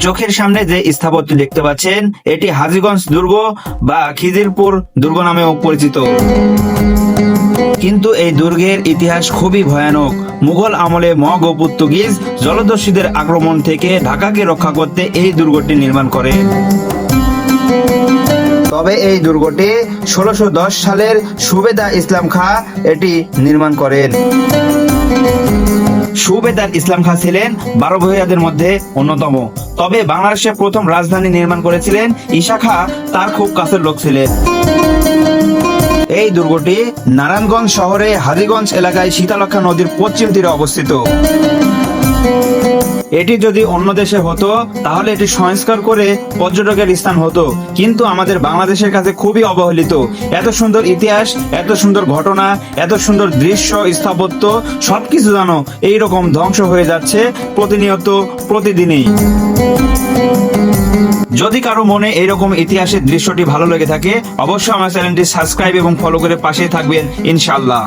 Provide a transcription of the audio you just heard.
চোখের সামনে যে স্থাপত্য দেখতে পাচ্ছেন এটি হাজীগঞ্জ দুর্গ বা খিদিরপুর দুর্গ নামেও পরিচিত। কিন্তু এই দুর্গের ইতিহাস খুবই ভয়ানক। মুঘল আমলে মগ ও পর্তুগিজ জলদস্যুদের আক্রমণ থেকে ঢাকাকে রক্ষা করতে এই দুর্গটি নির্মাণ করে। তবে এই দুর্গটি 1610 সালের সুবেদার ইসলাম খাঁ এটি নির্মাণ করেন। সুবেদার ইসলাম খাঁ ছিলেন 12 ভূঁইয়াদের মধ্যে অন্যতম। তবে বাংলাদেশের প্রথম রাজধানী নির্মাণ করেছিলেন ঈসা খাঁ, তার খুব কাছের লোক ছিলেন। এই দুর্গটি নারায়ণগঞ্জ শহরে হাজীগঞ্জ এলাকায় শীতলক্ষ্যা নদীর পশ্চিম তীরে অবস্থিত। এটি যদি অন্য দেশে হতো তাহলে এটি সংস্কার করে পর্যটকের স্থান হতো, কিন্তু আমাদের বাংলাদেশের কাছে খুবই অবহেলিত। এত সুন্দর ইতিহাস, এত সুন্দর ঘটনা, এত সুন্দর দৃশ্য, স্থাপত্য সবকিছু জানো এইরকম ধ্বংস হয়ে যাচ্ছে প্রতিনিয়ত, প্রতিদিনই। যদি কারো মনে এইরকম ইতিহাসের দৃশ্যটি ভালো লেগে থাকে অবশ্যই আমার চ্যানেলটি সাবস্ক্রাইব এবং ফলো করে পাশেই থাকবেন ইনশাআল্লাহ।